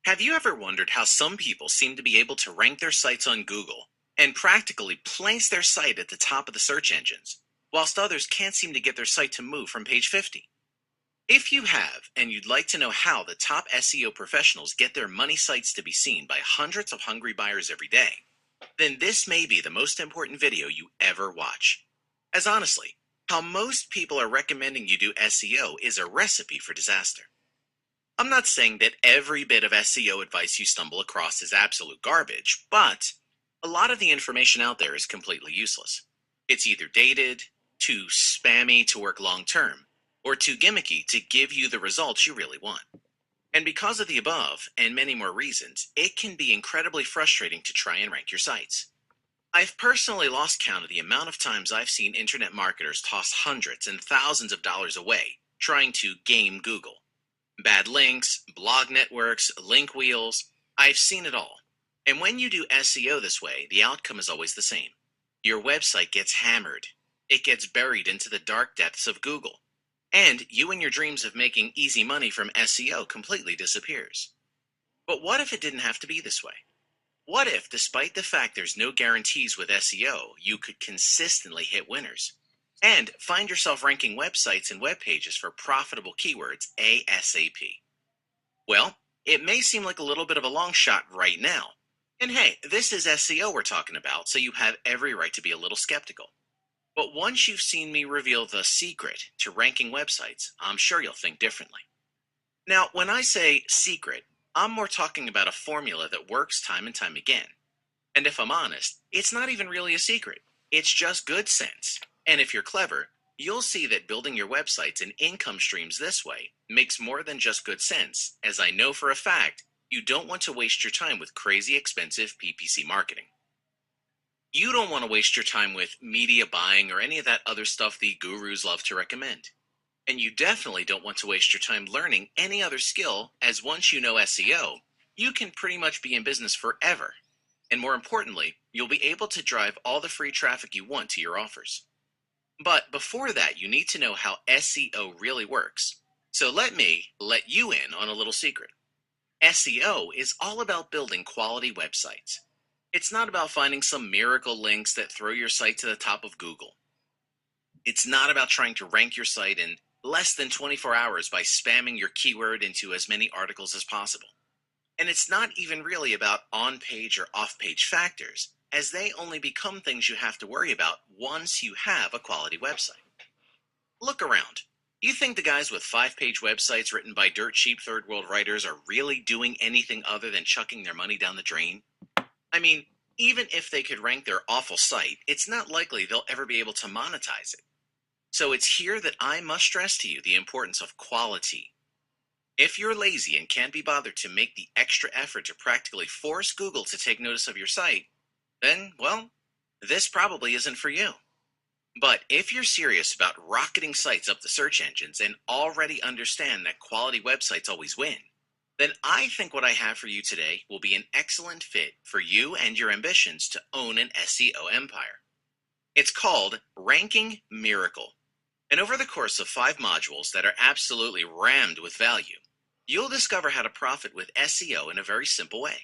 Have you ever wondered how some people seem to be able to rank their sites on Google and practically place their site at the top of the search engines, whilst others can't seem to get their site to move from page 50? If you have, and you'd like to know how the top SEO professionals get their money sites to be seen by hundreds of hungry buyers every day, then this may be the most important video you ever watch. As honestly, how most people are recommending you do SEO is a recipe for disaster. I'm not saying that every bit of SEO advice you stumble across is absolute garbage, but a lot of the information out there is completely useless. It's either dated, too spammy to work long term, or too gimmicky to give you the results you really want. And because of the above, and many more reasons, it can be incredibly frustrating to try and rank your sites. I've personally lost count of the amount of times I've seen internet marketers toss hundreds and thousands of dollars away trying to game Google. Bad links, blog networks, link wheels, I've seen it all. And when you do SEO this way, the outcome is always the same. Your website gets hammered. It gets buried into the dark depths of Google. And you and your dreams of making easy money from SEO completely disappears. But what if it didn't have to be this way? What if, despite the fact there's no guarantees with SEO, you could consistently hit winners and find yourself ranking websites and web pages for profitable keywords ASAP? Well, it may seem like a little bit of a long shot right now. And hey, this is SEO we're talking about, so you have every right to be a little skeptical. But once you've seen me reveal the secret to ranking websites, I'm sure you'll think differently. Now, when I say secret, I'm more talking about a formula that works time and time again. And if I'm honest, it's not even really a secret. It's just good sense. And if you're clever, you'll see that building your websites and income streams this way makes more than just good sense, as I know for a fact you don't want to waste your time with crazy expensive PPC marketing. You don't want to waste your time with media buying or any of that other stuff the gurus love to recommend. And you definitely don't want to waste your time learning any other skill, as once you know SEO, you can pretty much be in business forever. And more importantly, you'll be able to drive all the free traffic you want to your offers. But before that, you need to know how SEO really works. So let me let you in on a little secret. SEO is all about building quality websites. It's not about finding some miracle links that throw your site to the top of Google. It's not about trying to rank your site in less than 24 hours by spamming your keyword into as many articles as possible. And it's not even really about on-page or off-page factors, as they only become things you have to worry about once you have a quality website. Look around. You think the guys with 5-page websites written by dirt cheap third world writers are really doing anything other than chucking their money down the drain? I mean, even if they could rank their awful site, it's not likely they'll ever be able to monetize it. So it's here that I must stress to you the importance of quality. If you're lazy and can't be bothered to make the extra effort to practically force Google to take notice of your site, then, well, this probably isn't for you. But if you're serious about rocketing sites up the search engines and already understand that quality websites always win, then I think what I have for you today will be an excellent fit for you and your ambitions to own an SEO empire. It's called Ranking Miracle. And over the course of 5 modules that are absolutely rammed with value, you'll discover how to profit with SEO in a very simple way.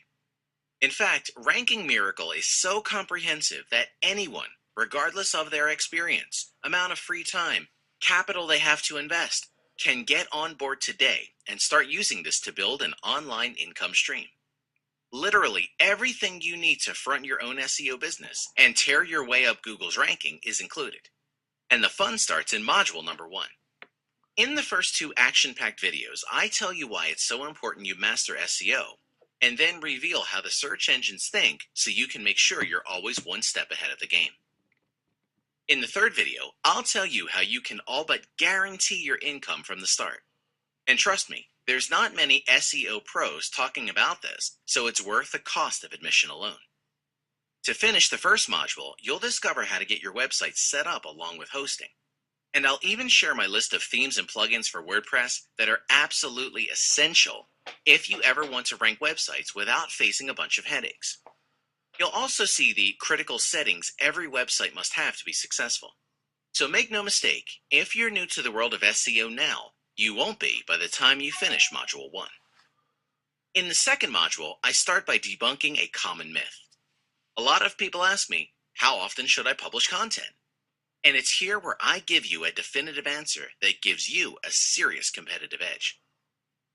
In fact, Ranking Miracle is so comprehensive that anyone, regardless of their experience, amount of free time, capital they have to invest, can get on board today and start using this to build an online income stream. Literally everything you need to front your own SEO business and tear your way up Google's ranking is included. And the fun starts in module number 1. In the first 2 action-packed videos, I tell you why it's so important you master SEO, and then reveal how the search engines think so you can make sure you're always one step ahead of the game. In the 3rd video, I'll tell you how you can all but guarantee your income from the start. And trust me, there's not many SEO pros talking about this, so it's worth the cost of admission alone. To finish the first module, you'll discover how to get your website set up along with hosting. And I'll even share my list of themes and plugins for WordPress that are absolutely essential if you ever want to rank websites without facing a bunch of headaches. You'll also see the critical settings every website must have to be successful. So make no mistake, if you're new to the world of SEO now, you won't be by the time you finish Module 1. In the second module, I start by debunking a common myth. A lot of people ask me, how often should I publish content? And it's here where I give you a definitive answer that gives you a serious competitive edge.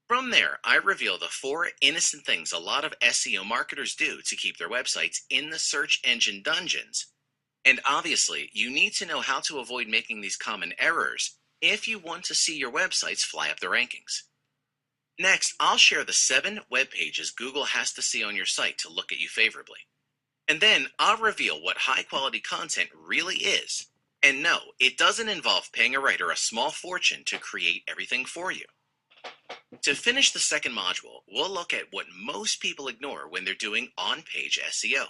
From there, I reveal the 4 innocent things a lot of SEO marketers do to keep their websites in the search engine dungeons. And obviously, you need to know how to avoid making these common errors if you want to see your websites fly up the rankings. Next, I'll share the 7 web pages Google has to see on your site to look at you favorably. And then I'll reveal what high-quality content really is. And no, it doesn't involve paying a writer a small fortune to create everything for you. To finish the second module, we'll look at what most people ignore when they're doing on-page SEO.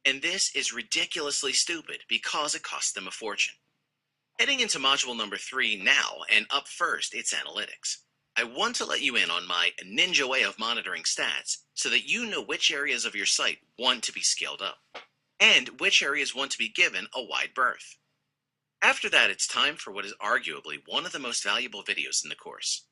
And this is ridiculously stupid because it costs them a fortune. Heading into module number 3 now, and up first, it's analytics. I want to let you in on my ninja way of monitoring stats so that you know which areas of your site want to be scaled up, and which areas want to be given a wide berth. After that, it's time for what is arguably one of the most valuable videos in the course.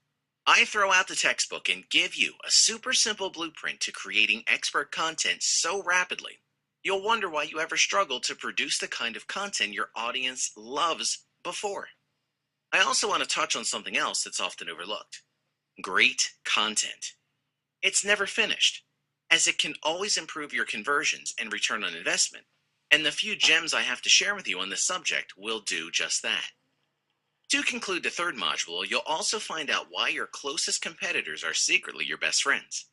I throw out the textbook and give you a super simple blueprint to creating expert content so rapidly, you'll wonder why you ever struggled to produce the kind of content your audience loves before. I also want to touch on something else that's often overlooked. Great content. It's never finished, as it can always improve your conversions and return on investment, and the few gems I have to share with you on this subject will do just that. To conclude the third module, you'll also find out why your closest competitors are secretly your best friends.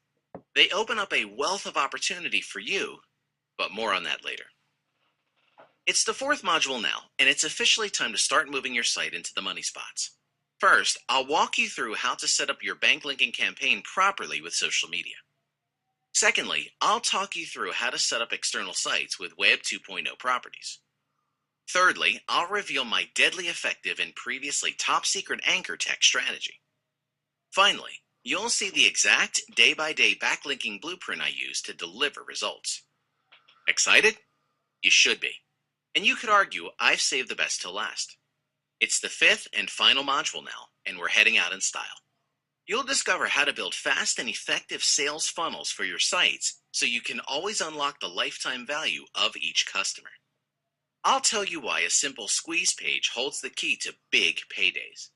They open up a wealth of opportunity for you, but more on that later. It's the fourth module now, and it's officially time to start moving your site into the money spots. First, I'll walk you through how to set up your backlinking campaign properly with social media. Secondly, I'll talk you through how to set up external sites with Web 2.0 properties. Thirdly, I'll reveal my deadly effective and previously top secret anchor text strategy. Finally, you'll see the exact day-by-day backlinking blueprint I use to deliver results. Excited? You should be. And you could argue I've saved the best till last. It's the 5th and final module now, and we're heading out in style. You'll discover how to build fast and effective sales funnels for your sites so you can always unlock the lifetime value of each customer. I'll tell you why a simple squeeze page holds the key to big paydays,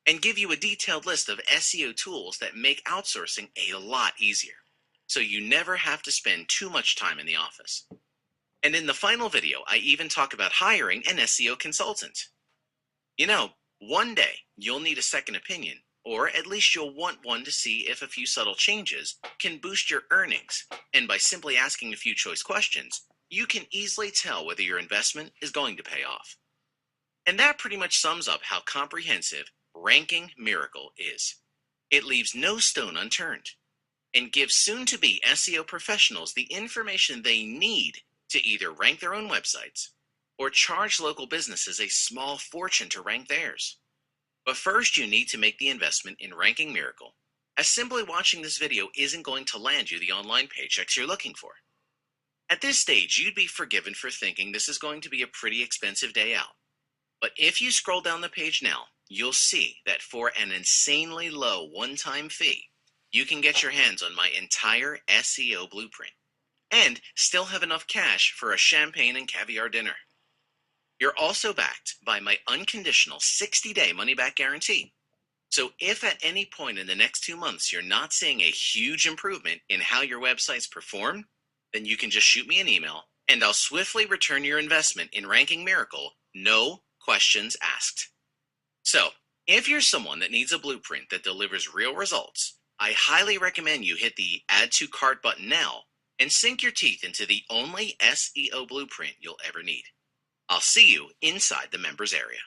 and give you a detailed list of SEO tools that make outsourcing a lot easier, so you never have to spend too much time in the office. And in the final video, I even talk about hiring an SEO consultant. You know, one day you'll need a second opinion, or at least you'll want one to see if a few subtle changes can boost your earnings. And by simply asking a few choice questions, you can easily tell whether your investment is going to pay off. And that pretty much sums up how comprehensive Ranking Miracle is. It leaves no stone unturned and gives soon-to-be SEO professionals the information they need to either rank their own websites or charge local businesses a small fortune to rank theirs. But first, you need to make the investment in Ranking Miracle, as simply watching this video isn't going to land you the online paychecks you're looking for. At this stage, you'd be forgiven for thinking this is going to be a pretty expensive day out. But if you scroll down the page now, you'll see that for an insanely low one-time fee, you can get your hands on my entire SEO blueprint and still have enough cash for a champagne and caviar dinner. You're also backed by my unconditional 60-day money-back guarantee. So if at any point in the next 2 months you're not seeing a huge improvement in how your websites perform, then you can just shoot me an email and I'll swiftly return your investment in Ranking Miracle, no questions asked. So, if you're someone that needs a blueprint that delivers real results, I highly recommend you hit the Add to Cart button now and sink your teeth into the only SEO blueprint you'll ever need. I'll see you inside the members area.